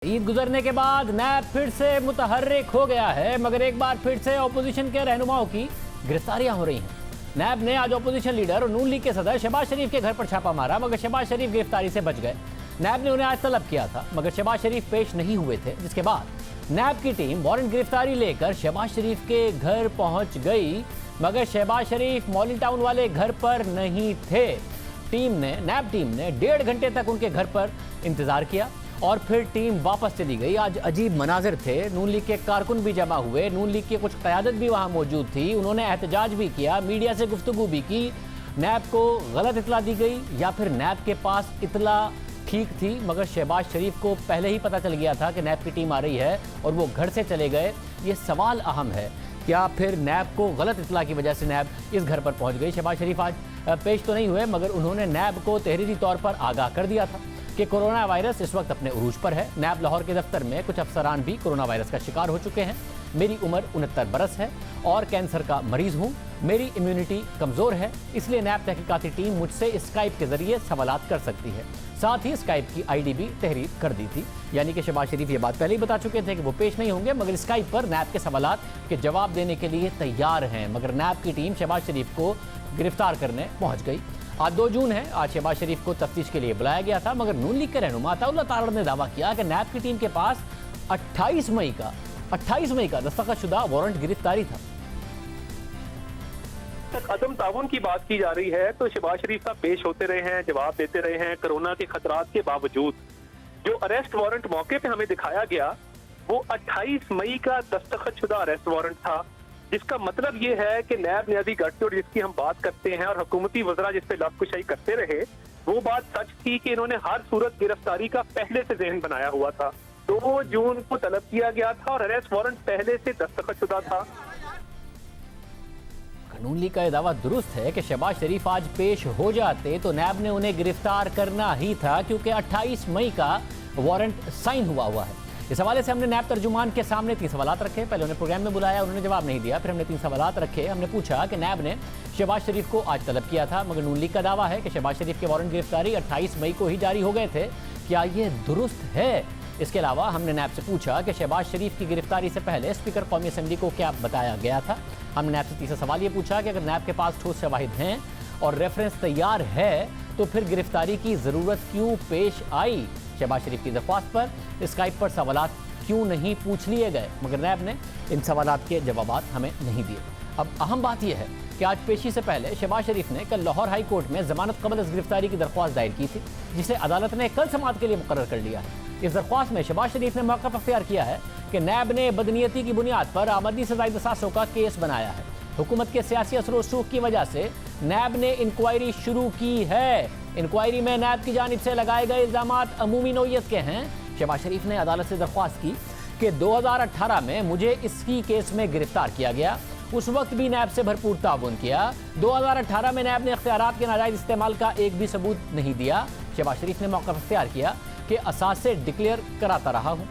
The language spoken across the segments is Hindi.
ईद गुजरने के बाद नैब फिर से मुतहर्रिक हो गया है, मगर एक बार फिर से अपोजिशन के रहनुमाओं की गिरफ्तारियां हो रही हैं। नैब ने आज अपोजिशन लीडर और नून लीग के सदर शहबाज शरीफ के घर पर छापा मारा, मगर शहबाज शरीफ गिरफ्तारी से बच गए। नैब ने उन्हें आज तलब किया था, मगर शहबाज शरीफ पेश नहीं हुए थे, जिसके बाद नैब की टीम वारंट गिरफ्तारी लेकर शहबाज शरीफ के घर पहुंच गई, मगर शहबाज शरीफ मॉलिन टाउन वाले घर पर नहीं थे। नैब टीम ने 1.5 घंटे तक उनके घर पर इंतजार किया और फिर टीम वापस चली गई। आज अजीब मनाजिर थे, नून लीग के कारकुन भी जमा हुए, नून लीग की कुछ क़यादत भी वहाँ मौजूद थी, उन्होंने एहतजाज भी किया, मीडिया से गुफ्तगू भी की। नैब को गलत इतला दी गई या फिर नैब के पास इतला ठीक थी, मगर शहबाज शरीफ को पहले ही पता चल गया था कि नैब की टीम आ रही है और वो घर से चले गए। ये सवाल अहम है, क्या फिर नैब को गलत इतला की वजह से नैब इस घर पर पहुँच गई? शहबाज शरीफ आज पेश तो नहीं हुए, मगर उन्होंने नैब को तहरीरी तौर पर आगाह कर दिया था कि कोरोना वायरस इस वक्त अपने उरूज पर है। नैब लाहौर के दफ्तर में कुछ अफसरान भी कोरोना वायरस का शिकार हो चुके हैं। मेरी उम्र 69 बरस है और कैंसर का मरीज हूँ, मेरी इम्यूनिटी कमज़ोर है, इसलिए नैब तहकीकाती टीम मुझसे स्काइप के जरिए सवालात कर सकती है। साथ ही स्काइप की आईडी भी तहरीर कर दी थी, यानी कि शहबाज शरीफ ये बात पहले ही बता चुके थे कि वो पेश नहीं होंगे, मगर स्काइप पर नैब के सवालात के जवाब देने के लिए तैयार हैं। मगर नैब की टीम शहबाज शरीफ को गिरफ्तार करने पहुँच गई। आज 2 जून है, आज शहबाज शरीफ को तफ्तीश के लिए बुलाया गया था, मगर नून लीग के रहनुमा अताउल्लाह तारड़ ने दावा किया कि नैब की टीम के पास 28 मई का दस्तखतशुदा वारंट गिरफ्तारी था। अदम ताउन की बात की जा रही है तो शहबाज शरीफ साहब पेश होते रहे हैं, जवाब देते रहे हैं। कोरोना के खतरात के बावजूद जो अरेस्ट वारंट मौके पे हमें दिखाया गया वो 28 मई का दस्तखतशुदा अरेस्ट वारंट था, जिसका मतलब ये है कि नैब नियाजी गठजोड़ जिसकी हम बात करते हैं और हुकूमती वज़रा जिस पे लफ्ज़कुशाई करते रहे, वो बात सच थी कि इन्होंने हर सूरत गिरफ्तारी का पहले से ज़हन बनाया हुआ था। 2 जून को तलब किया गया था और अरेस्ट वारंट पहले से दस्तखतशुदा था। नून लीग का यह दावा दुरुस्त है कि शहबाज शरीफ आज पेश हो जाते तो नैब ने उन्हें गिरफ्तार करना ही था, क्योंकि 28 मई का वारंट साइन हुआ है। इस हवाले से हमने नैब तर्जुमान के सामने 3 सवालात रखे। पहले उन्हें प्रोग्राम में बुलाया, उन्होंने जवाब नहीं दिया। फिर हमने 3 सवालात रखे। हमने पूछा कि नैब ने शहबाज शरीफ को आज तलब किया था, मगर नून लीग का दावा है कि शहबाज शरीफ के वारंट गिरफ्तारी 28 मई को ही जारी हो गए थे। क्या ये दुरुस्त है? इसके अलावा हमने नैब से पूछा कि शहबाज शरीफ की गिरफ्तारी से पहले स्पीकर कौमी असम्बली को क्या बताया गया था। हमने नैब से तीसरा सवाल ये पूछा कि अगर नैब के पास ठोस शवाहिद हैं और रेफरेंस तैयार है तो फिर गिरफ्तारी की ज़रूरत क्यों पेश आई? शहबाज शरीफ की दरख्वास्त पर स्काइप पर सवालात क्यों नहीं पूछ लिए गए? मगर नैब ने इन सवालात के जवाब हमें नहीं दिए। अब अहम बात यह है कि आज पेशी से पहले शहबाज शरीफ ने कल लाहौर हाई कोर्ट में जमानत कबल गिरफ्तारी की दरख्वास्त दायर की थी, जिसे अदालत ने कल समाअत के लिए मुकर्रर कर लिया है। इस दरख्वास्त में शहबाज शरीफ ने मौक़िफ़ अख्तियार किया है कि नैब ने बदनीयती की बुनियाद पर आमदनी से ज़ायद असासों का केस बनाया है। हुकूमत के सियासी असर रसूख की वजह से नैब ने इंक्वायरी शुरू की है। इंक्वायरी में नैब की जानिब से लगाए गए इल्ज़ामात अमूमी नौइयत के हैं। शहबाज शरीफ ने अदालत से दरख्वास्त की कि 2018 में मुझे इसी केस में गिरफ्तार किया गया, उस वक्त भी नैब से भरपूर ताउन किया। 2018 में नैब ने इख्तियारात के नाजायज़ इस्तेमाल का एक भी सबूत नहीं दिया। शहबाज शरीफ ने मौक़िफ़ इख्तियार किया कि असासे डिक्लेयर कराता रहा हूँ।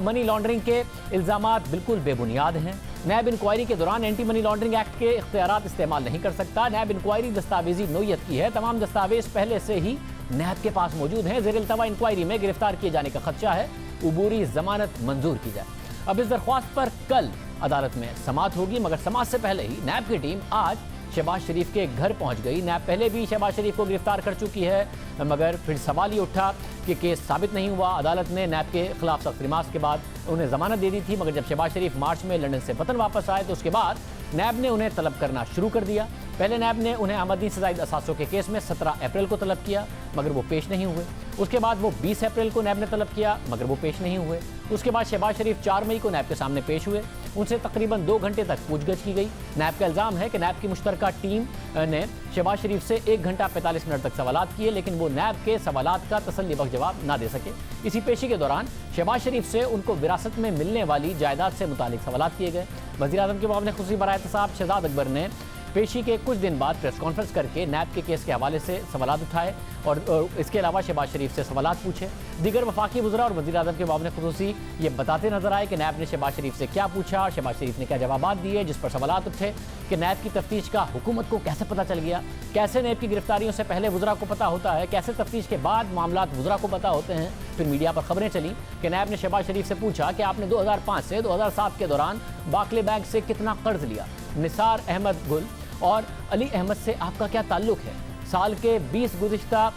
मनी लॉन्ड्रिंग के इल्ज़ामात बिल्कुल बेबुनियाद हैं। नैब इंक्वायरी के दौरान एंटी मनी लॉन्ड्रिंग एक्ट के इख्तियारात इस्तेमाल नहीं कर सकता। नैब इंक्वायरी दस्तावेजी नौइयत की है, तमाम दस्तावेज पहले से ही नैब के पास मौजूद हैं। ज़ेर-इल्तवा इंक्वायरी में गिरफ्तार किए जाने का खदशा है, उबूरी जमानत मंजूर की जाए। अब इस दरख्वास्त पर कल अदालत में समाअत होगी, मगर समाअत से पहले ही नैब की टीम आज शहबाज शरीफ के घर पहुंच गई। नैब पहले भी शहबाज शरीफ को गिरफ्तार कर चुकी है, मगर फिर सवाल ये उठा कि केस साबित नहीं हुआ। अदालत ने नैब के खिलाफ सख्त रिमार्क्स के बाद उन्हें जमानत दे दी थी, मगर जब शहबाज शरीफ मार्च में लंदन से वतन वापस आए तो उसके बाद नैब ने उन्हें तलब करना शुरू कर दिया। पहले नैब ने उन्हें आमदनी से ज़ायद असासों के केस में 17 अप्रैल को तलब किया, मगर वो पेश नहीं हुए। उसके बाद वो 20 अप्रैल को नैब ने तलब किया, मगर वो पेश नहीं हुए। उसके बाद शहबाज शरीफ 4 मई को नैब के सामने पेश हुए, उनसे तकरीबन 2 घंटे तक पूछगछ की गई। नैब का इल्ज़ाम है कि नैब की मुश्तरका टीम ने शहबाज शरीफ से 1 घंटा 45 मिनट तक सवालात किए, लेकिन वो नैब के सवालात का तसल्लीबख्श जवाब ना दे सके। इसी पेशी के दौरान शहबाज शरीफ से उनको विरासत में मिलने वाली जायदाद से मुतालिक सवालात किए गए। वज़ीर आज़म के मुआविन ख़ुसूसी बराए एहतसाब शहजाद अकबर ने पेशी के कुछ दिन बाद प्रेस कॉन्फ्रेंस करके नैब के केस के हवाले से सवालात उठाए और इसके अलावा शहबाज शरीफ से सवालात पूछे। दीगर वफाकी वज़रा और वज़ीर आज़म के मामले खुसूसी ये बताते नजर आए कि नैब ने शहबाज शरीफ से क्या पूछा और शहबाज शरीफ ने क्या जवाब दिए, जिस पर सवालात उठे कि नैब की तफ्तीश का हुकूमत को कैसे पता चल गया, कैसे नैब की गिरफ्तारियों से पहले वज़रा को पता होता है, कैसे तफ्तीश के बाद मामलात वज़रा को पता होते हैं। फिर मीडिया पर खबरें चली कि नैब ने शहबाज शरीफ से पूछा कि आपने 2005 से 2007 के दौरान बाकले बैंक से कितना कर्ज लिया, निसार अहमद गुल और अली अहमद से आपका क्या ताल्लुक है, साल के 20 गुज़िश्ता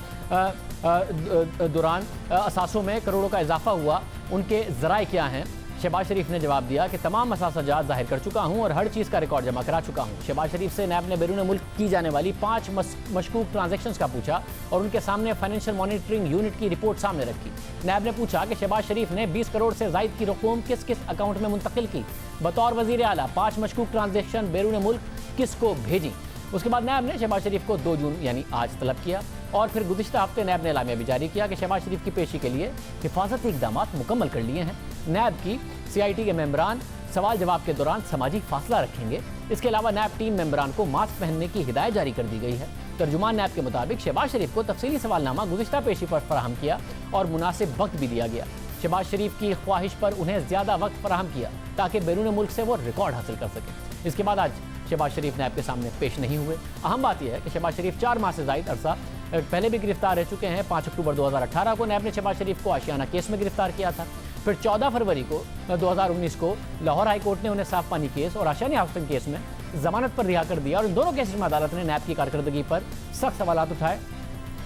दौरान असासों में करोड़ों का इजाफा हुआ, उनके ज़राए क्या हैं। शहबाज शरीफ ने जवाब दिया कि तमाम असासजात ज़ाहिर कर चुका हूँ और हर चीज़ का रिकॉर्ड जमा करा चुका हूँ। शहबाज शरीफ से नैब ने बैरून मुल्क की जाने वाली 5 मशकूक ट्रांजैक्शंस का पूछा और उनके सामने फाइनेंशियल मॉनिटरिंग यूनिट की रिपोर्ट सामने रखी। नैब ने पूछा कि शहबाज शरीफ ने 20 करोड़ से ज़ायद की रकूम किस किस अकाउंट में मुंतकिल की, बतौर वज़ीर आला 5 मशकूक ट्रांजैक्शन बैरून मुल्क किसको भेजी। उसके बाद नैब ने शहबाज शरीफ को 2 जून यानी आज तलब किया और फिर गुज़िश्ता हफ्ते नैब ने एलामिया भी जारी किया कि शहबाज शरीफ की पेशी के लिए हिफाजती इक़दाम मुकम्मल कर लिए हैं। नैब की CIT के मेंबरान सवाल जवाब के दौरान समाजी फासला रखेंगे। इसके अलावा नैब टीम मेंबरान को मास्क पहनने की हिदायत जारी कर दी गई है। तर्जुमान नैब के मुताबिक शहबाज शरीफ को तफसीली सवालनामा गुज़िश्ता पेशी पर फराहम किया और मुनासिब वक्त भी दिया गया। शहबाज शरीफ की ख्वाहिश पर उन्हें ज़्यादा वक्त फराहम किया ताकि बैरून मुल्क से वो रिकॉर्ड हासिल कर सके। इसके बाद आज शहबाज शरीफ नैब के सामने पेश नहीं हुए। अहम बात यह है कि शहबाज शरीफ 4 माह से ज़ायद अरसा पहले भी गिरफ्तार रह चुके हैं। 5 अक्टूबर 2018 को नैब ने शहबाज शरीफ को आशियाना केस में गिरफ्तार किया था। फिर 14 फरवरी को 2019 को लाहौर हाई कोर्ट ने उन्हें साफ पानी केस और आशियाना हाउसिंग केस में जमानत पर रिहा कर दिया और इन दोनों केसेस में अदालत ने नैब की कारकर्दगी पर सख्त सवालात उठाए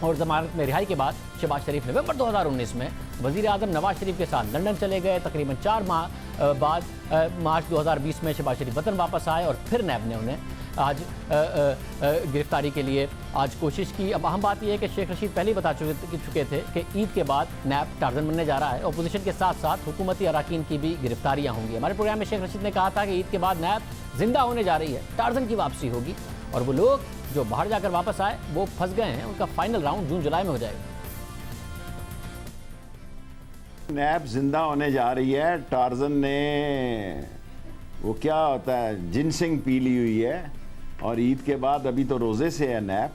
और जमानत में रिहाई के बाद शहबाज शरीफ नवंबर 2019 में वज़ीर आज़म नवाज शरीफ के साथ लंदन चले गए। तकरीबन 4 माह बाद मार्च 2020 में शहबाज शरीफ वतन वापस आए और फिर नैब ने उन्हें आज गिरफ्तारी के लिए आज कोशिश की। अब अहम बात यह है कि शेख रशीद पहले ही बता चुके थे कि ईद के बाद नैब टार्जन बनने जा रहा है। अपोजिशन के साथ साथ हुकूमती अराकीन की भी गिरफ्तारियां होंगी। हमारे प्रोग्राम में शेख रशीद ने कहा था कि ईद के बाद नैब जिंदा होने जा रही है, टार्जन की वापसी होगी और वो लोग जो बाहर जाकर वापस आए वो फंस गए हैं, उनका फाइनल राउंड जून जुलाई में हो जाएगा। नैब जिंदा होने जा रही है। टार्जन ने वो क्या होता है जिनसिंग पी ली हुई है और ईद के बाद अभी तो रोज़े से है नैब।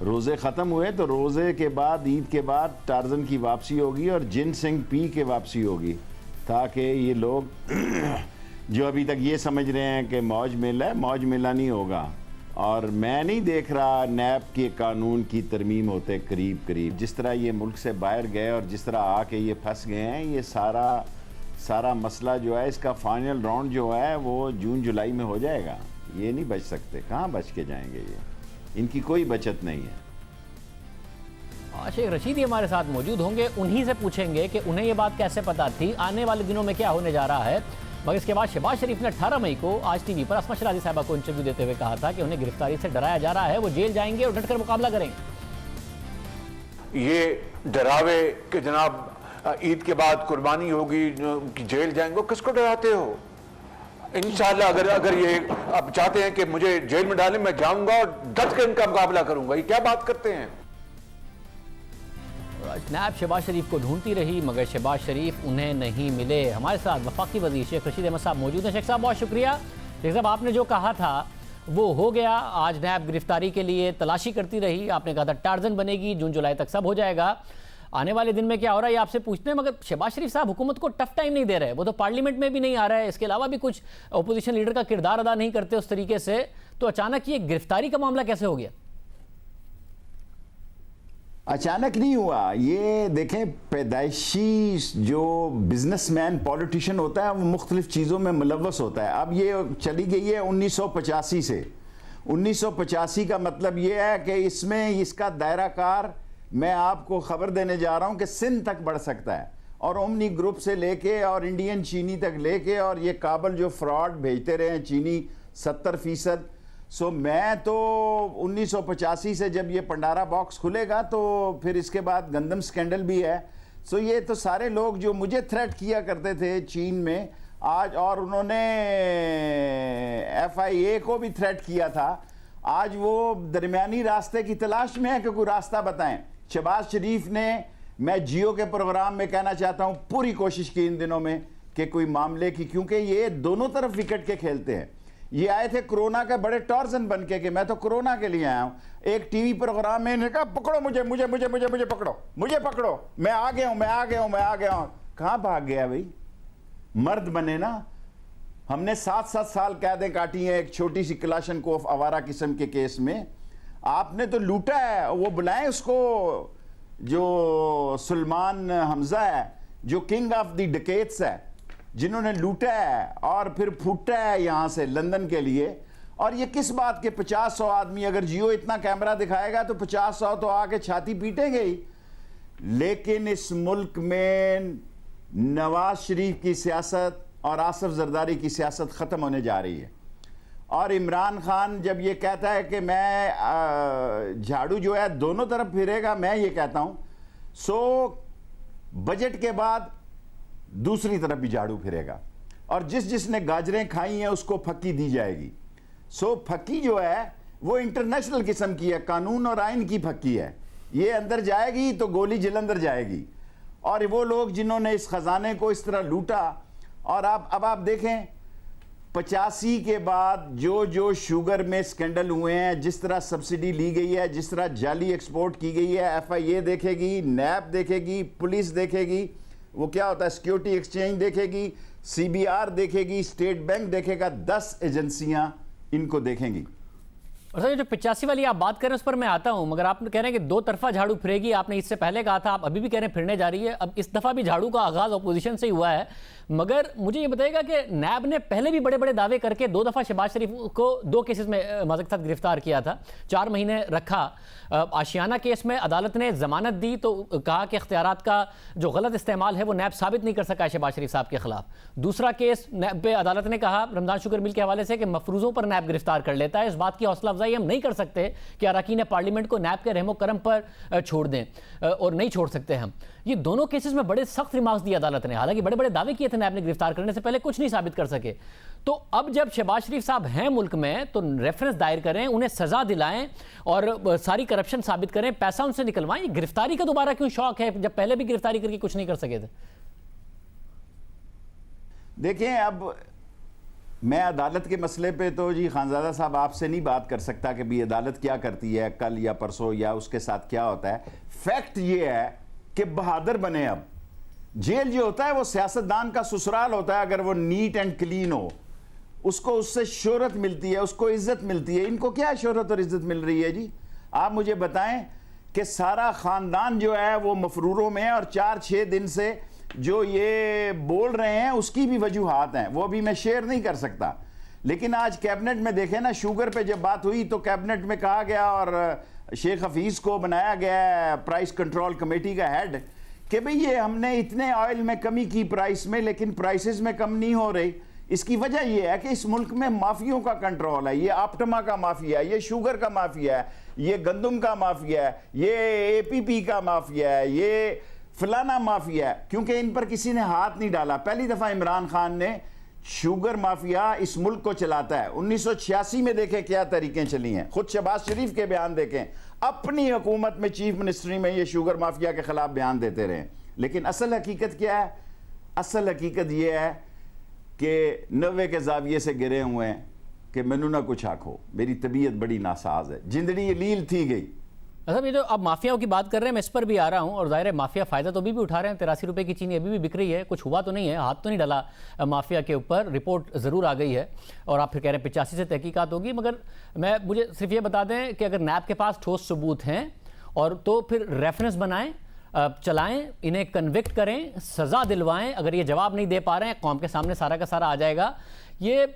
रोज़े ख़त्म हुए तो रोज़े के बाद ईद के बाद टार्जन की वापसी होगी और जिनसिंग पी के वापसी होगी, ताकि ये लोग जो अभी तक ये समझ रहे हैं कि मौज मेला है, मौज मेला नहीं होगा। और मैं नहीं देख रहा नैब के कानून की तरमीम होते करीब करीब। जिस तरह ये मुल्क से बाहर गए और जिस तरह आके ये फंस गए हैं, ये सारा मसला जो है इसका फाइनल राउंड जो है वो जून जुलाई में हो जाएगा। ये नहीं बच सकते, कहाँ बच के जाएंगे, ये इनकी कोई बचत नहीं है। शेख रशीद हमारे साथ मौजूद होंगे, उन्हीं से पूछेंगे कि उन्हें ये बात कैसे पता थी, आने वाले दिनों में क्या होने जा रहा है। मगर इसके बाद शहबाज शरीफ ने 18 मई को आज टीवी पर असमा शराजी साहबा को इंटरव्यू देते हुए कहा था कि उन्हें गिरफ्तारी से डराया जा रहा है, वो जेल जाएंगे और डटकर मुकाबला करेंगे। ये डरावे कि जनाब ईद के बाद कुर्बानी होगी, जेल जाएंगे, किसको डराते हो? इंशाल्लाह अगर ये आप चाहते हैं कि मुझे जेल में डालें, मैं जाऊंगा और डट कर इनका मुकाबला करूंगा। ये क्या बात करते हैं? नैब शहबाज शरीफ को ढूंढती रही मगर शहबाज शरीफ उन्हें नहीं मिले। हमारे साथ वफाकी वज़ीर शेख रशीद अहमद साहब मौजूद हैं। शेख साहब बहुत शुक्रिया। शेख साहब आपने जो कहा था वो हो गया। आज नैब गिरफ्तारी के लिए तलाशी करती रही। आपने कहा था टार्जन बनेगी, जून जुलाई तक सब हो जाएगा। आने वाले दिन में क्या हो रहा है ये आपसे पूछते हैं। मगर शहबाज शरीफ साहब हुकूमत को टफ टाइम नहीं दे रहे, वो तो पार्लियामेंट में भी नहीं आ रहा है, इसके अलावा भी कुछ अपोजिशन लीडर का किरदार अदा नहीं करते उस तरीके से, तो अचानक ये गिरफ्तारी का मामला कैसे हो गया? अचानक नहीं हुआ ये। देखें, पैदाइशी जो बिजनेसमैन पॉलिटिशियन होता है वो मुख्तलिफ चीज़ों में मुलव्वस होता है। अब ये चली गई है 1985 से। 1985 का मतलब ये है कि इसमें इसका दायरा कार मैं आपको खबर देने जा रहा हूं कि सिंध तक बढ़ सकता है और ओमनी ग्रुप से लेके और इंडियन चीनी तक लेके, और ये काबल जो फ्रॉड भेजते रहे हैं चीनी 70%। सो मैं तो 1985 से जब ये पंडारा बॉक्स खुलेगा तो फिर इसके बाद गंदम स्कैंडल भी है। सो ये तो सारे लोग जो मुझे थ्रेट किया करते थे चीन में आज, और उन्होंने FIA को भी थ्रेट किया था, आज वो दरमियानी रास्ते की तलाश में है कि कोई रास्ता बताएं। शहबाज शरीफ ने, मैं जियो के प्रोग्राम में कहना चाहता हूं, पूरी कोशिश की इन दिनों में कि कोई मामले की, क्योंकि ये दोनों तरफ विकेट के खेलते हैं। ये आए थे कोरोना के बड़े टॉर्जन बन के कि मैं तो कोरोना के लिए आया हूं। एक टीवी प्रोग्राम में इन्होंने कहा पकड़ो मुझे मुझे मुझे मुझे मुझे पकड़ो, मुझे पकड़ो, मैं आ गया हूं, मैं आ गया हूं, मैं आ गया हूं। कहां भाग गया भाई? मर्द बने ना। हमने 7-7 साल कैदें काटी हैं एक छोटी सी कलाशनकोफ आवारा किस्म के केस में। आपने तो लूटा है। वो बुलाएं उसको जो सुलेमान हमजा है, जो किंग ऑफ द डकेट्स है, जिन्होंने लूटा है और फिर फूटा है यहां से लंदन के लिए। और ये किस बात के 50-100 आदमी, अगर जियो इतना कैमरा दिखाएगा तो 50-100 तो आके छाती पीटेंगे ही। लेकिन इस मुल्क में नवाज शरीफ की सियासत और आसिफ जरदारी की सियासत खत्म होने जा रही है। और इमरान खान जब ये कहता है कि मैं झाड़ू जो है दोनों तरफ फिरेगा, मैं ये कहता हूं बजट के बाद दूसरी तरफ भी झाड़ू फिरेगा और जिसने गाजरें खाई हैं उसको फक्की दी जाएगी। फक्की जो है वो इंटरनेशनल किस्म की है, कानून और आइन की फक्की है। ये अंदर जाएगी तो गोली जलंधर जाएगी। और वो लोग जिन्होंने इस खजाने को इस तरह लूटा, और अब आप देखें 85 के बाद जो शुगर में स्कैंडल हुए हैं, जिस तरह सब्सिडी ली गई है, जिस तरह जाली एक्सपोर्ट की गई है, FIA देखेगी, नैब देखेगी, पुलिस देखेगी, वो क्या होता है सिक्योरिटी एक्सचेंज देखेगी, CBR देखेगी, स्टेट बैंक देखेगा, 10 एजेंसियां इनको देखेंगी। और सर, जो 85 वाली आप बात कर रहे हैं उस पर मैं आता हूं, मगर आप कह रहे हैं कि दो तरफा झाड़ू फिरेगी। आपने इससे पहले कहा था, आप अभी भी कह रहे हैं फिरने जा रही है। अब इस दफा भी झाड़ू का आगाज अपोजिशन से ही हुआ है। मगर मुझे ये बताइएगा कि नैब ने पहले भी बड़े बड़े दावे करके 2 दफा शहबाज शरीफ को 2 केसेस में माज़रत के साथ गिरफ्तार किया था, 4 महीने रखा। आशियाना केस में अदालत ने जमानत दी तो कहा कि इख्तियारात का जो गलत इस्तेमाल है वो नैब साबित नहीं कर सका शहबाज शरीफ साहब के खिलाफ। दूसरा केस नैब पे अदालत ने कहा रमजान शुगर मिल के हवाले से कि मफरूजों पर नैब गिरफ्तार कर लेता है। इस बात की हौसला अफजाई हम नहीं कर सकते कि अरकान पार्लियामेंट को नैब के रहमो करम पर छोड़ दें, और नहीं छोड़ सकते हम। ये दोनों केसेस में बड़े सख्त रिमार्क्स दिए अदालत ने। हालांकि बड़े बड़े दावे किए थे नैब ने गिरफ्तार करने से पहले, कुछ नहीं साबित कर सके। तो अब जब शहबाज शरीफ साहब हैं मुल्क में तो रेफरेंस दायर करें, उन्हें सजा दिलाएं और सारी करप्शन साबित करें, पैसा उनसे निकलवाएं। गिरफ्तारी का दोबारा क्यों शौक है जब पहले भी गिरफ्तारी करके कुछ नहीं कर सके थे? देखें, अब मैं अदालत के मसले पे तो जी खानजादा साहब आपसे नहीं बात कर सकता कि भी अदालत क्या करती है कल या परसों या उसके साथ क्या होता है। फैक्ट ये है कि बहादुर बने। अब जेल जो होता है वो सियासतदान का ससुराल होता है। अगर वो नीट एंड क्लीन हो, उसको उससे शोहरत मिलती है, उसको इज्जत मिलती है। इनको क्या शोहरत और इज्जत मिल रही है जी? आप मुझे बताएं कि सारा खानदान जो है वो मफरूरों में, और 4-6 दिन से जो ये बोल रहे हैं उसकी भी वजूहात हैं, वो भी मैं शेयर नहीं कर सकता। लेकिन आज कैबिनेट में देखें ना, शुगर पे जब बात हुई तो कैबिनेट में कहा गया और शेख हफीज को बनाया गया प्राइस कंट्रोल कमेटी का हेड कि भाई ये हमने इतने ऑयल में कमी की प्राइस में, लेकिन प्राइसेस में कम नहीं हो रही। इसकी वजह यह है कि इस मुल्क में माफियों का कंट्रोल है। ये ऑप्टिमा का माफिया है, ये शुगर का माफिया है, ये गंदम का माफिया है, ये APP का माफिया है, ये फलाना माफिया है, क्योंकि इन पर किसी ने हाथ नहीं डाला। पहली दफा इमरान खान ने शुगर माफिया इस मुल्क को चलाता है। 1986 में देखें क्या तरीकें चली हैं, खुद शहबाज शरीफ के बयान देखें, अपनी हुकूमत में चीफ मिनिस्ट्री में ये शुगर माफिया के खिलाफ बयान देते रहे। लेकिन असल हकीकत क्या है? असल हकीकत ये है कि 90 के जाविये से गिरे हुए हैं कि मैनू ना कुछ आखो, मेरी तबीयत बड़ी नासाज है, जिंदड़ी लील थी गई। मतलब ये जो अब माफियाओं की बात कर रहे हैं, मैं इस पर भी आ रहा हूँ, और जाहिर है माफिया फ़ायदा तो अभी भी उठा रहे हैं। 83 रुपये की चीनी अभी भी बिक रही है, कुछ हुआ तो नहीं है, हाथ तो नहीं डाला माफिया के ऊपर, रिपोर्ट ज़रूर आ गई है। और आप फिर कह रहे हैं 85 से तहकीकात होगी। मगर मुझे सिर्फ ये बता दें कि अगर नैब के पास ठोस सबूत हैं और तो फिर रेफरेंस बनाएं, चलाएं, इन्हें कन्विक्ट करें, सज़ा दिलवाएं। अगर ये जवाब नहीं दे पा रहे हैं, कौम के सामने सारा का सारा आ जाएगा। ये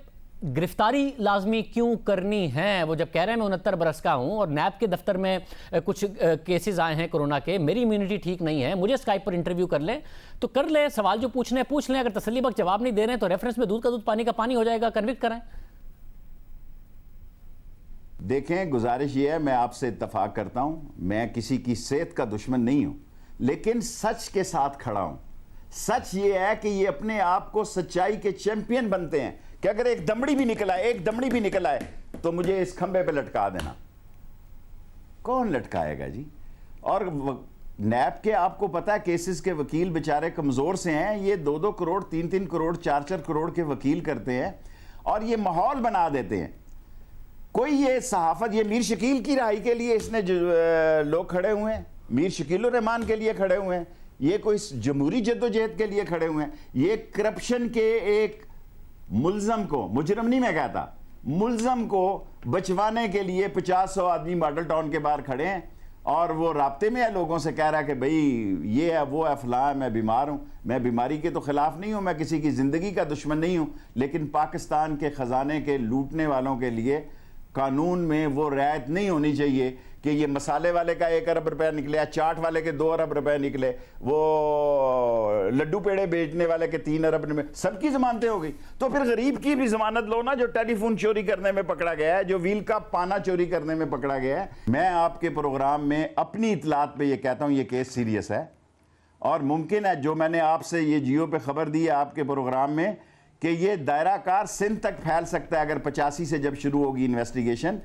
गिरफ्तारी लाजमी क्यों करनी है? वो जब कह रहे हैं मैं 69 बरस का हूं और नैब के दफ्तर में कुछ केसेस आए हैं कोरोना के, मेरी इम्यूनिटी ठीक नहीं है, मुझे स्काइप पर इंटरव्यू कर लें तो कर लें, सवाल जो पूछने पूछ लें। अगर तसल्ली बख्श जवाब नहीं दे रहे हैं तो रेफरेंस में दूध का दूध पानी का पानी हो जाएगा, कन्विक्ट कराएं। देखें, गुजारिश ये है, मैं आपसे इत्तफाक करता हूं, मैं किसी की सेहत का दुश्मन नहीं हूं, लेकिन सच के साथ खड़ा हूं। सच ये है कि ये अपने आप को सच्चाई के चैंपियन बनते हैं कि अगर एक दमड़ी भी निकल आए, एक दमड़ी भी निकल आए तो मुझे इस खंबे पे लटका देना। कौन लटकाएगा जी? और नैब के आपको पता है केसेस के वकील बेचारे कमजोर से हैं। ये 2-2 करोड़, 3-3 करोड़, 4-4 करोड़ के वकील करते हैं और ये माहौल बना देते हैं। कोई ये सहाफत, ये मीर शकील की रहाई के लिए इसने लोग खड़े हुए हैं, मीर शकील रहमान के लिए खड़े हुए हैं, ये कोई जमहूरी जद्दोजहद के लिए खड़े हुए हैं। ये करप्शन के एक मुल्जम को, मुजरम नहीं मैं कहता, मुल्जम को बचवाने के लिए 50-100 आदमी मॉडल टाउन के बाहर खड़े हैं और वो राब्ते में है लोगों से, कह रहा है कि भाई ये है वो है फलां है, मैं बीमार हूँ। मैं बीमारी के तो खिलाफ नहीं हूँ, मैं किसी की ज़िंदगी का दुश्मन नहीं हूँ, लेकिन पाकिस्तान के ख़जाने के लूटने वालों के लिए कानून में वो रियायत नहीं होनी चाहिए कि ये मसाले वाले का 1 अरब रुपया निकले, चाट वाले के 2 अरब रुपए निकले, वो लड्डू पेड़े बेचने वाले के 3 अरब में, सबकी जमानतें हो गई। तो फिर गरीब की भी जमानत लो ना, जो टेलीफोन चोरी करने में पकड़ा गया है, जो व्हील का पाना चोरी करने में पकड़ा गया है। मैं आपके प्रोग्राम में अपनी इतलात पे ये कहता हूँ, ये केस सीरियस है और मुमकिन है जो मैंने आपसे ये जियो पे खबर दी है आपके प्रोग्राम में कि ये दायरा कार सिंध तक फैल सकता है अगर 85 से जब शुरू होगी इन्वेस्टिगेशन।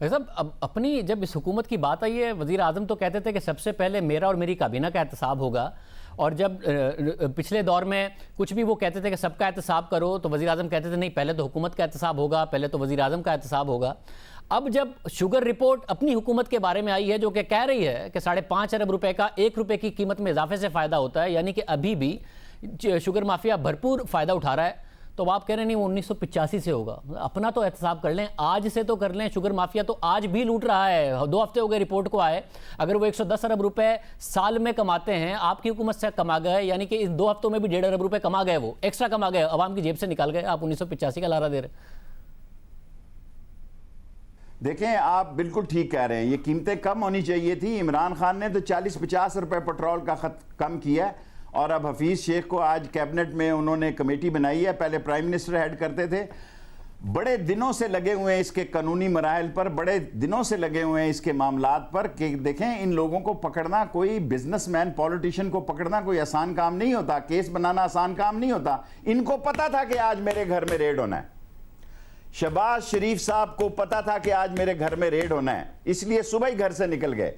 साहब, अब अपनी जब इस हुकूमत की बात आई है, वज़ीर आज़म तो कहते थे कि सबसे पहले मेरा और मेरी काबीना का एहतसाब होगा, और जब पिछले दौर में कुछ भी वो कहते थे कि सबका एहतसाब करो तो वज़ीर आज़म कहते थे नहीं, पहले तो हुकूमत का एहतसाब होगा, पहले तो वज़ीर आज़म का एहतसाब होगा। अब जब शुगर रिपोर्ट अपनी हुकूमत के बारे में आई है जो कि कह रही है कि 5.5 अरब रुपए का 1 रुपये की कीमत में इजाफे से फ़ायदा होता है, यानी कि अभी भी शुगर माफिया भरपूर फ़ायदा उठा रहा है, तो आप कह रहे नहीं वो 1985 से होगा। अपना तो एहतसाब कर लें, आज से तो कर लें। शुगर माफिया तो आज भी लूट रहा है, 2 हफ्ते हो गए रिपोर्ट को आए। अगर वो 110 अरब रुपए साल में कमाते हैं, आपकी हुकूमत से कमा गए, यानी कि इस 2 हफ्तों में भी 1.5 अरब रुपए कमा गए, वो एक्स्ट्रा कमा गए, अवाम की जेब से निकाल गए। आप 1985 का लारा दे रहे। देखें, आप बिल्कुल ठीक कह रहे हैं, ये कीमतें कम होनी चाहिए थी। इमरान खान ने तो 40-50 रुपए पेट्रोल का खत कम किया है और अब हफीज़ शेख को आज कैबिनेट में उन्होंने कमेटी बनाई है, पहले प्राइम मिनिस्टर हेड करते थे। बड़े दिनों से लगे हुए हैं इसके कानूनी मराहल पर, बड़े दिनों से लगे हुए हैं इसके मामलात पर कि देखें इन लोगों को पकड़ना, कोई बिजनेसमैन पॉलिटिशियन को पकड़ना कोई आसान काम नहीं होता, केस बनाना आसान काम नहीं होता। इनको पता था कि आज मेरे घर में रेड होना है, शहबाज शरीफ साहब को पता था कि आज मेरे घर में रेड होना है, इसलिए सुबह ही घर से निकल गए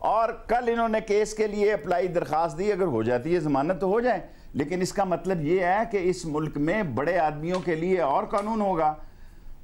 और कल इन्होंने केस के लिए अप्लाई दरखास्त दी। अगर हो जाती है जमानत तो हो जाए, लेकिन इसका मतलब ये है कि इस मुल्क में बड़े आदमियों के लिए और कानून होगा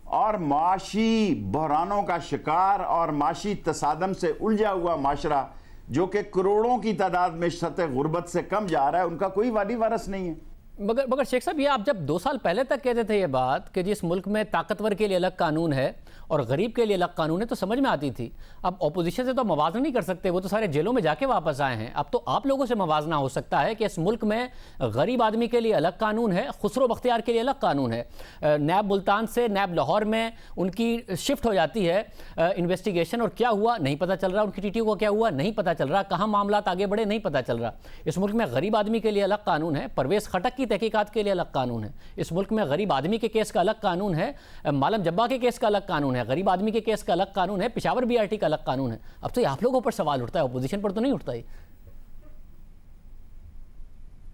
और माशी बहरानों का शिकार और माशी तसादम से उलझा हुआ माशरा जो कि करोड़ों की तादाद में सतह गुर्बत से कम जा रहा है, उनका कोई वाली वारस नहीं है। मगर शेख साहब, ये आप जब 2 साल पहले तक कहते थे ये बात कि जिस मुल्क में ताकतवर के लिए अलग कानून है और गरीब के लिए अलग कानून है, तो समझ में आती थी। अब ऑपोजिशन से तो मवाजना नहीं कर सकते, वो तो सारे जेलों में जाके वापस आए हैं। अब तो आप लोगों से मवाजना हो सकता है कि इस मुल्क में गरीब आदमी के लिए अलग कानून है, खुसरो बख्तियार के लिए अलग कानून है। नैब मुल्तान से नैब लाहौर में उनकी शिफ्ट हो जाती है इन्वेस्टिगेशन, और क्या हुआ नहीं पता चल रहा, उनकी टीटी को क्या हुआ नहीं पता चल रहा, कहाँ मामला आगे बढ़े नहीं पता चल रहा। इस मुल्क में गरीब आदमी के लिए अलग कानून है, परवेज़ खटक की तहकीकात के लिए अलग कानून है। इस मुल्क में गरीब आदमी के केस का अलग कानून है, मालम जब्बा के केस का अलग कानून है, गरीब आदमी के केस का अलग कानून है, पिशावर बीआरटी का अलग कानून है। अब तो आप लोगों पर सवाल उठता है, अपोजिशन पर तो नहीं उठता ही।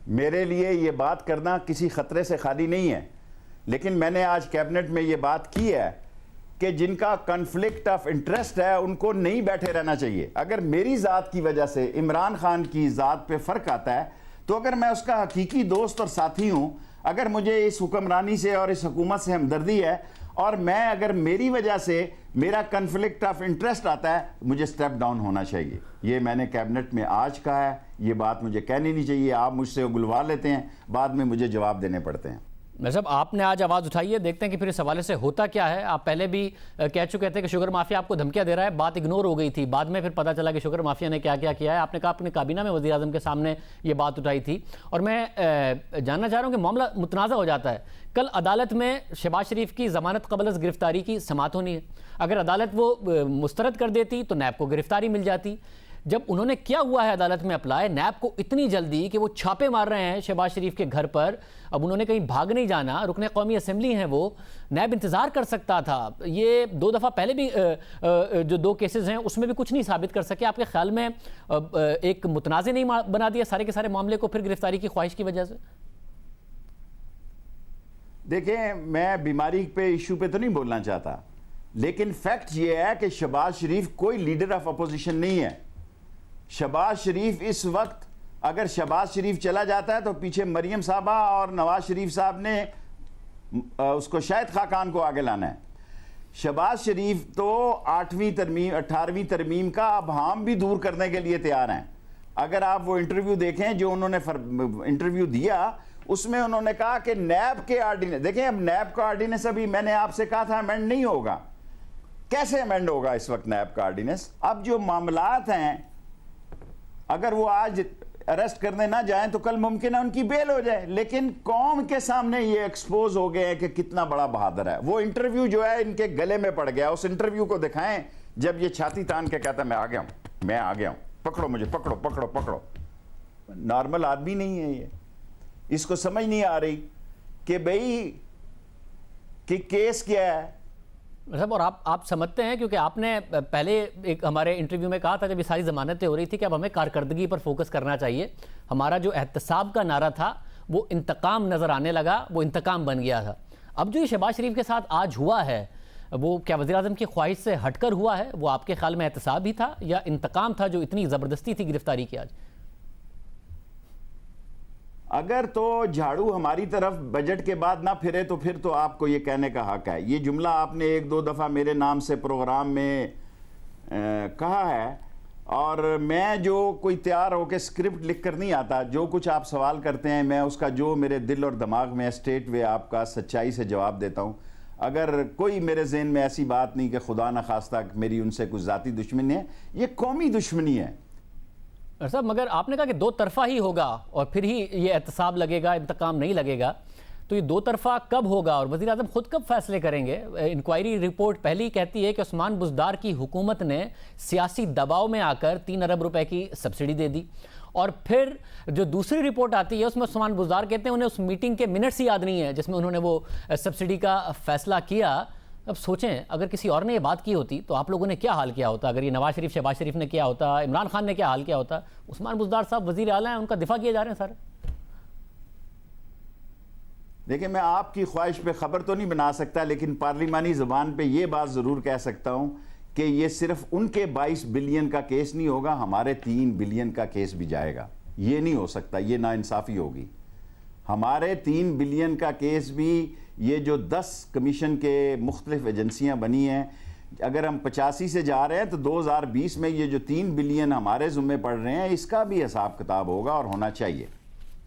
मेरे लिए ये बात करना किसी खतरे से खाली नहीं है, लेकिन मैंने आज कैबिनेट में ये बात की है कि जिनका कन्फ्लिक्ट ऑफ इंटरेस्ट है उनको नहीं बैठे रहना चाहिए। अगर मेरी ज़ात की वजह से इमरान खान की ज़ात पे फ़र्क आता है, तो अगर मैं उसका हकीकी दोस्त और साथी हूँ, अगर मुझे इस हुक्मरानी से और इस हुकूमत से हमदर्दी है और मैं अगर मेरी वजह से मेरा कन्फ्लिक्ट ऑफ इंटरेस्ट आता है, मुझे स्टेप डाउन होना चाहिए। ये मैंने कैबिनेट में आज कहा है, ये बात मुझे कहनी नहीं चाहिए। आप मुझसे गुलवा लेते हैं, बाद में मुझे जवाब देने पड़ते हैं। साहब, आपने आज आवाज़ उठाई है, देखते हैं कि फिर इस हवाले से होता क्या है। आप पहले भी कह चुके थे कि शुगर माफिया आपको धमकियां दे रहा है, बात इग्नोर हो गई थी। बाद में फिर पता चला कि शुगर माफिया ने क्या क्या किया है। आपने कहा अपने काबीना में वज़ीर आज़म के सामने ये बात उठाई थी, और मैं जानना चाह रहा हूँ कि मामला मुतनाज़ा हो जाता है। कल अदालत में शहबाज शरीफ की ज़मानत क़ब्ल अज़ गिरफ्तारी की समाअत होनी है। अगर अदालत वो मुस्तरद कर देती तो नैब को गिरफ्तारी मिल जाती। जब उन्होंने किया हुआ है अदालत में अप्लाई, नैब को इतनी जल्दी कि वो छापे मार रहे हैं शहबाज शरीफ के घर पर, अब उन्होंने कहीं भाग नहीं जाना, रुकने कौमी असेंबली हैं वो, नैब इंतज़ार कर सकता था। ये 2 दफ़ा पहले भी जो 2 केसेस हैं उसमें भी कुछ नहीं साबित कर सके। आपके ख्याल में एक मुतनाज़ नहीं बना दिया सारे के सारे मामले को फिर गिरफ्तारी की ख्वाहिश की वजह से? देखें, मैं बीमारी पे इशू पे तो नहीं बोलना चाहता, लेकिन फैक्ट ये है कि शहबाज शरीफ कोई लीडर ऑफ अपोजिशन नहीं है। शहबाज शरीफ इस वक्त, अगर शहबाज शरीफ चला जाता है तो पीछे मरियम साहबा और नवाज शरीफ साहब ने उसको शाहिद खाकान को आगे लाना है। शहबाज शरीफ तो 8वीं तरमीम 18वीं तरमीम का अब हम भी दूर करने के लिए तैयार हैं। अगर आप वो इंटरव्यू देखें जो उन्होंने इंटरव्यू दिया, उसमें उन्होंने कहा कि नैब के आर्डिनेंस, देखें अब नैब का आर्डिनेंस अभी मैंने आपसे कहा था अमेंड नहीं होगा, कैसे अमेंड होगा इस वक्त नैब का आर्डिनेंस? अब जो मामलात हैं, अगर वो आज अरेस्ट करने ना जाएं तो कल मुमकिन है उनकी बेल हो जाए, लेकिन कौम के सामने ये एक्सपोज हो गए हैं कि कितना बड़ा बहादुर है। वो इंटरव्यू जो है इनके गले में पड़ गया, उस इंटरव्यू को दिखाएं जब ये छाती तान के कहता मैं आ गया हूं, मैं आ गया हूं, पकड़ो मुझे, पकड़ो पकड़ो पकड़ो। नॉर्मल आदमी नहीं है ये, इसको समझ नहीं आ रही कि भाई कि केस क्या है साहब। और आप समझते हैं, क्योंकि आपने पहले एक हमारे इंटरव्यू में कहा था जब ये सारी जमानतें हो रही थी कि अब हमें कारकर्दगी पर फोकस करना चाहिए। हमारा जो एहतसाब का नारा था वो इंतकाम नज़र आने लगा, वो इंतकाम बन गया था। अब जो ये शहबाज शरीफ के साथ आज हुआ है वो क्या वज़ीर आज़म की ख्वाहिश से हटकर हुआ है? वो आपके ख्याल में एहतसाब ही था या इंतकाम था जो इतनी ज़बरदस्ती थी गिरफ्तारी की आज? अगर तो झाड़ू हमारी तरफ बजट के बाद ना फिरे तो फिर तो आपको ये कहने का हक है। ये जुमला आपने 1-2 दफ़ा मेरे नाम से प्रोग्राम में कहा है, और मैं जो कोई तैयार होकर स्क्रिप्ट लिख कर नहीं आता, जो कुछ आप सवाल करते हैं मैं उसका जो मेरे दिल और दिमाग में स्ट्रेट वे आपका सच्चाई से जवाब देता हूँ। अगर कोई मेरे जहन में ऐसी बात नहीं कि खुदा न खास्ता मेरी उनसे कुछ ज़ाती दुश्मनी है, ये कौमी दुश्मनी है। साहब मगर आपने कहा कि दो तरफा ही होगा और फिर ही ये एहतसाब लगेगा, इंतकाम नहीं लगेगा, तो ये दो तरफा कब होगा और वज़ीर आज़म खुद कब फैसले करेंगे? इंक्वायरी रिपोर्ट पहले ही कहती है कि उस्मान बुज़दार की हुकूमत ने सियासी दबाव में आकर 3 अरब रुपए की सब्सिडी दे दी, और फिर जो दूसरी रिपोर्ट आती है उसमें उस्मान बुज़दार कहते हैं उन्हें उस मीटिंग के मिनट्स ही याद नहीं है जिसमें उन्होंने वो सब्सिडी का फैसला किया। अब सोचें अगर किसी और ने ये बात की होती तो आप लोगों ने क्या हाल किया होता? अगर ये नवाज शरीफ, शहबाज शरीफ ने किया होता, इमरान खान ने क्या हाल किया होता? उस्मान बुज़दार साहब वज़ीर आला हैं, उनका दिफा किए जा रहे हैं सारे। देखिए, मैं आपकी ख्वाहिश पे खबर तो नहीं बना सकता, लेकिन पार्लिमानी ज़बान पे ये बात ज़रूर कह सकता हूँ कि ये सिर्फ उनके 22 बिलियन का केस नहीं होगा, हमारे 3 बिलियन का केस भी जाएगा। ये नहीं हो सकता, ये नाइंसाफ़ी होगी। हमारे 3 बिलियन का केस भी, ये जो 10 कमीशन के मुख्तलिफ एजेंसियाँ बनी हैं, अगर हम 85 से जा रहे हैं तो 2020 में ये जो 3 बिलियन हमारे ज़ुम्मे पड़ रहे हैं, इसका भी हिसाब किताब होगा और होना चाहिए।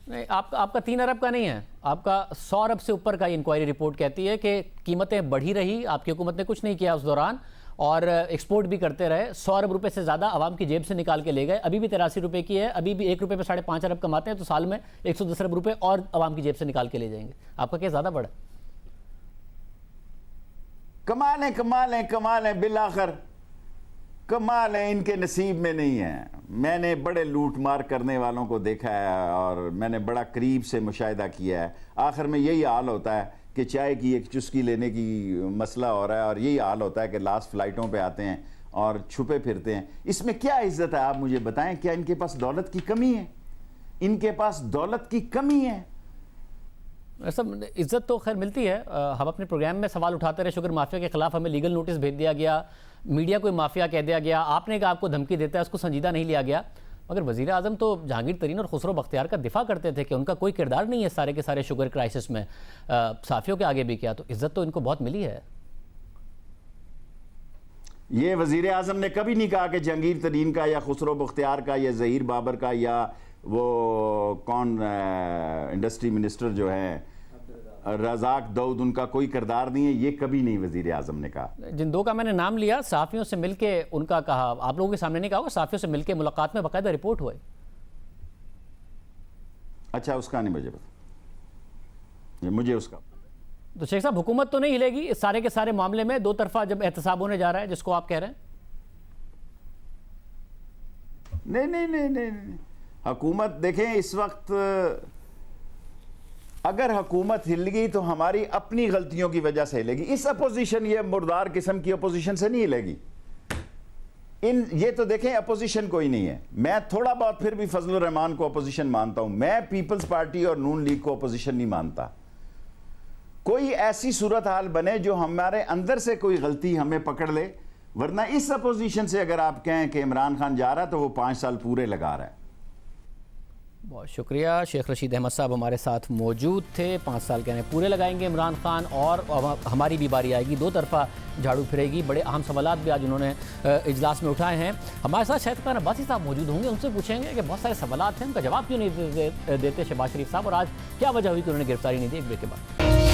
नहीं, आपका 3 अरब का नहीं है, आपका 100 अरब से ऊपर का इंक्वायरी रिपोर्ट कहती है कि कीमतें बढ़ी रही, आपकी हुकूमत ने कुछ नहीं किया उस दौरान, और एक्सपोर्ट भी करते रहे। 100 अरब रुपए से ज़्यादा आवाम की जेब से निकाल के ले गए। अभी भी 83 रुपए की है, अभी भी 1 रुपये पे 5.5 अरब कमाते हैं, तो साल में 110 अरब रुपए और आवाम की जेब से निकाल के ले जाएंगे। आपका केस ज़्यादा बड़ा? कमाल है, कमाल है, कमाल है, बिलाखिर कमाल है, इनके नसीब में नहीं है। मैंने बड़े लूट मार करने वालों को देखा है और मैंने बड़ा करीब से मुशाहिदा किया है। आखिर में यही हाल होता है कि चाय की एक चुस्की लेने की मसला हो रहा है, और यही हाल होता है कि लास्ट फ्लाइटों पे आते हैं और छुपे फिरते हैं। इसमें क्या इज्जत है, आप मुझे बताएं? क्या इनके पास दौलत की कमी है? इनके पास दौलत की कमी है? सब इज्जत तो खैर मिलती है। हम अपने प्रोग्राम में सवाल उठाते रहे, शुगर माफिया के खिलाफ हमें लीगल नोटिस भेज दिया गया, मीडिया को माफिया कह दिया गया, आपने कहा आपको धमकी देता है, उसको संजीदा नहीं लिया गया। मगर वज़ीर आज़म तो जहांगीर तरीन और खुसरो बख्तियार का दिफा करते थे कि उनका कोई किरदार नहीं है सारे के सारे शुगर क्राइसिस में। साफियों के आगे भी किया, तो इज्जत तो इनको बहुत मिली है। ये वज़ीर आज़म ने कभी नहीं कहा कि जहांगीर तरीन का या खुसरो बख्तियार का या ज़हीर बाबर का या वो कौन इंडस्ट्री मिनिस्टर जो है रज़ाक दाऊद, उनका कोई किरदार नहीं है। ये कभी नहीं वज़ीर आज़म ने कहा। जिन दो का मैंने नाम लिया, साफ़ियों से मिलके उनका कहा, आप लोगों के सामने नहीं कहा होगा, साफ़ियों से मिलके मुलाकात में बाकायदा रिपोर्ट हुई। अच्छा, उसका नहीं मुझे पता, मुझे उसका। तो शेख साहब, हुकूमत तो नहीं हिलेगी इस सारे के सारे मामले में, दो तरफा जब एहतसाब होने जा रहा है जिसको आप कह रहे हैं? नहीं नहीं नहीं नहीं, नहीं। हुकूमत देखें, इस वक्त अगर हुकूमत हिल गई तो हमारी अपनी गलतियों की वजह से हिलेगी। इस अपोजिशन, ये मुर्दार किस्म की अपोजिशन से नहीं हिलेगी। ये तो देखें, अपोजिशन कोई नहीं है। मैं थोड़ा बहुत फिर भी फजलुर रहमान को अपोजिशन मानता हूं, मैं पीपल्स पार्टी और नून लीग को अपोजिशन नहीं मानता। कोई ऐसी सूरत हाल बने जो हमारे अंदर से कोई गलती हमें पकड़ ले, वरना इस अपोजिशन से अगर आप कहें कि इमरान खान जा रहा है तो वो 5 साल पूरे लगा रहा है। बहुत शुक्रिया। शेख रशीद अहमद साहब हमारे साथ मौजूद थे। 5 साल कहने पूरे लगाएंगे इमरान खान और हमारी भी बारी आएगी, दो तरफा झाड़ू फिरेगी। बड़े अहम सवालात भी आज उन्होंने इजलास में उठाए हैं। हमारे साथ शहद खान अब्बासी साहब मौजूद होंगे, उनसे पूछेंगे कि बहुत सारे सवालात हैं, उनका जवाब क्यों नहीं देते शहबाज शरीफ साहब, और आज क्या वजह हुई कि उन्होंने गिरफ्तारी नहीं दी। एक ब्रेक के बाद